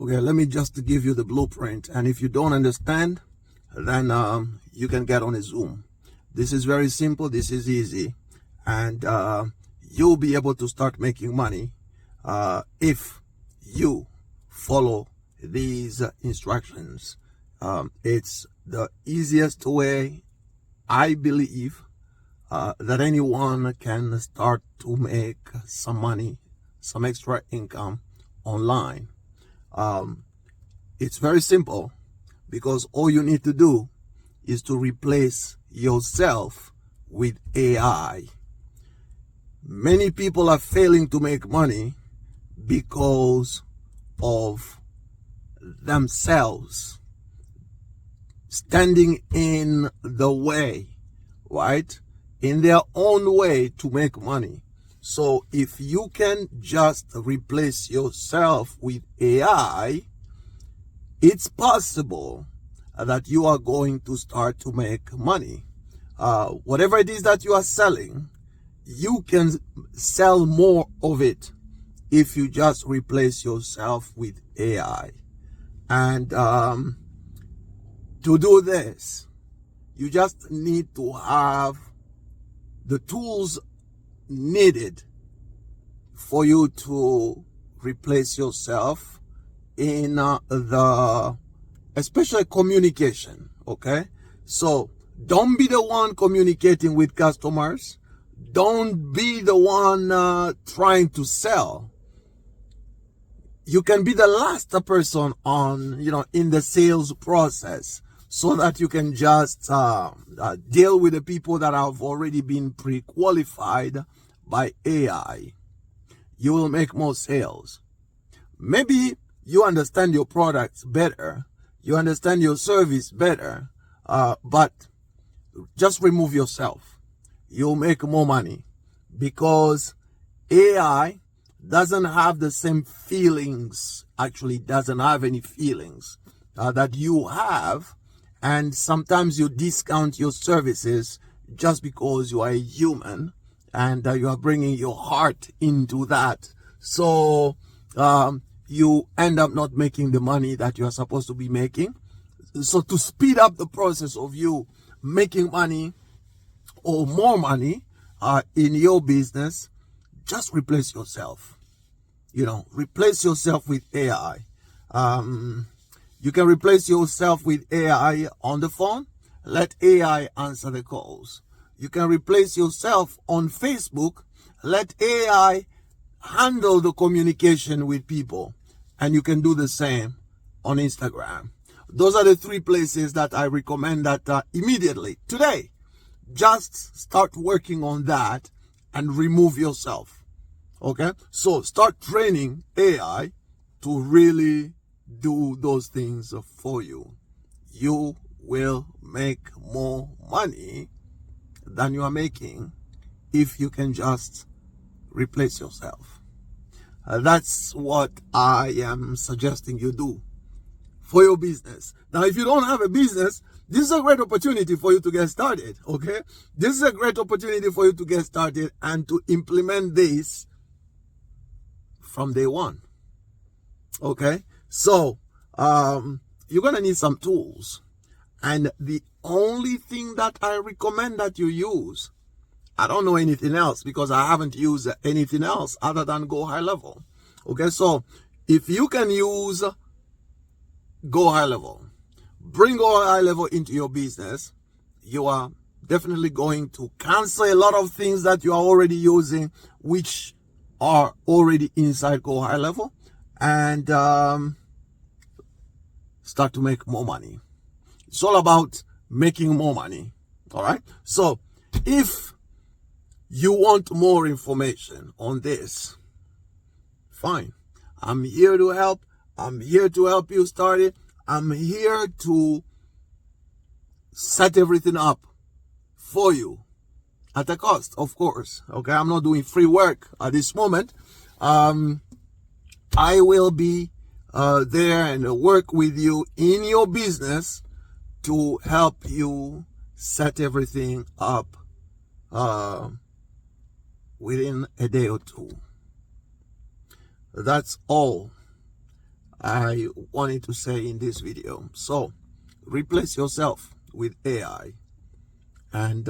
Okay, let me just give you the blueprint. And if you don't understand, then you can get on a Zoom. This is very simple. This is easy. And you'll be able to start making money if you follow these instructions. It's the easiest way, I believe, that anyone can start to make some money, some extra income online. It's very simple, because all you need to do is to replace yourself with AI. Many people are failing to make money because of themselves standing in the way, right? In their own way to make money. So if you can just replace yourself with AI, it's possible that you are going to start to make money. Whatever it is that you are selling, you can sell more of it if you just replace yourself with AI. And to do this, you just need to have the tools needed for you to replace yourself in especially communication. Okay, so don't be the one communicating with customers. Don't be the one trying to sell. You can be the last person on, in the sales process, so that you can just deal with the people that have already been pre-qualified by AI. You will make more sales. Maybe you understand your products better, you understand your service better, but just remove yourself. You'll make more money, because AI doesn't have the same feelings, actually doesn't have any feelings that you have. And sometimes you discount your services just because you are a human, and you are bringing your heart into that. So you end up not making the money that you are supposed to be making. So to speed up the process of you making money or more money in your business, just replace yourself. Replace yourself with AI. You can replace yourself with AI on the phone. Let AI answer the calls. You can replace yourself on Facebook. Let AI handle the communication with people. And you can do the same on Instagram. Those are the 3 places that I recommend that immediately, today, just start working on that and remove yourself. Okay? So start training AI to really do those things for you. You will make more money than you are making if you can just replace yourself. That's what I am suggesting you do for your business. Now, if you don't have a business, this is a great opportunity for you to get started. Okay, this is a great opportunity for you to get started and to implement this from day one. Okay, so you're gonna need some tools, and the only thing that I recommend that you use, I don't know anything else, because I haven't used anything else other than Go High Level. Okay, so if you can use Go High Level, bring Go High Level into your business, you are definitely going to cancel a lot of things that you are already using, which are already inside Go High Level, and start to make more money. It's all about making more money. All right. So if you want more information on this, fine. I'm here to help. I'm here to help you start it. I'm here to set everything up for you at a cost, of course. Okay. I'm not doing free work at this moment. I will be there and work with you in your business to help you set everything up within a day or two. That's all I wanted to say in this video. So replace yourself with AI, and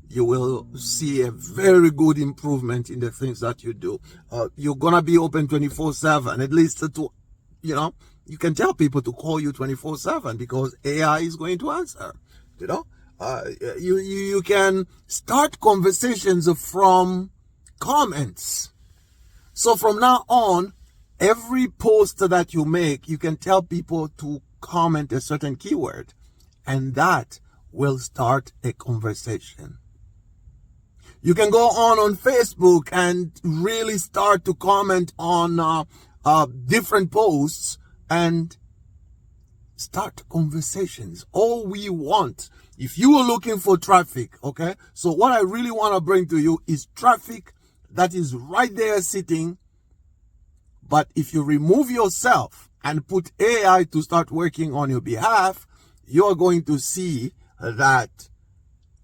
you will see a very good improvement in the things that you do. You're gonna be open 24/7, at least to, you can tell people to call you 24/7 because AI is going to answer. You can start conversations from comments. So from now on, every post that you make, you can tell people to comment a certain keyword, and that will start a conversation. You can go on Facebook and really start to comment on different posts and start conversations. All we want, if you are looking for traffic, okay? So what I really want to bring to you is traffic that is right there sitting. But if you remove yourself and put AI to start working on your behalf, you are going to see that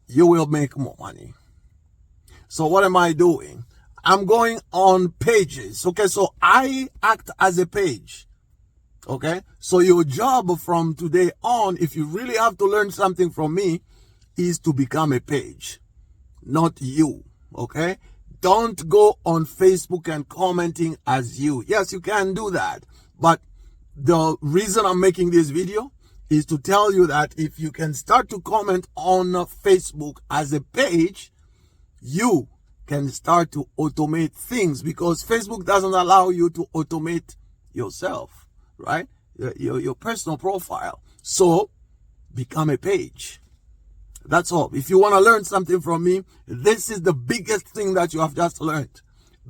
you will make more money. So what am I doing? I'm going on pages. Okay, so I act as a page. Okay, so your job from today on, if you really have to learn something from me, is to become a page, not you. Okay, don't go on Facebook and commenting as you. Yes, you can do that. But the reason I'm making this video is to tell you that if you can start to comment on Facebook as a page, you can start to automate things, because Facebook doesn't allow you to automate yourself, right? Your personal profile. So become a page. That's all. If you want to learn something from me, this is the biggest thing that you have just learned.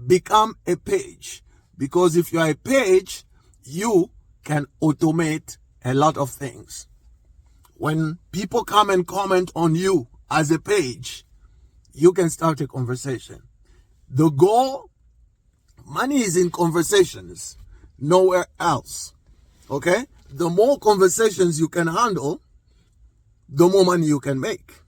Become a page. Because if you are a page, you can automate a lot of things. When people come and comment on you as a page, you can start a conversation. The goal, money is in conversations, nowhere else. Okay? The more conversations you can handle, the more money you can make.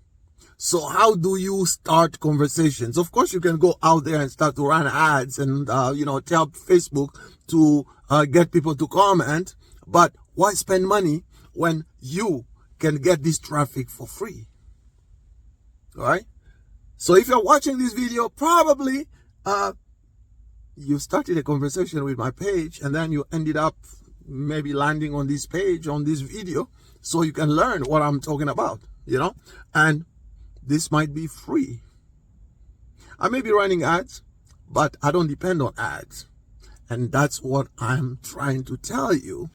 So how do you start conversations? Of course, you can go out there and start to run ads and, tell Facebook to get people to comment. But why spend money when you can get this traffic for free? All right? So if you're watching this video, probably you started a conversation with my page and then you ended up maybe landing on this page, on this video, so you can learn what I'm talking about, and this might be free. I may be running ads, but I don't depend on ads. And that's what I'm trying to tell you.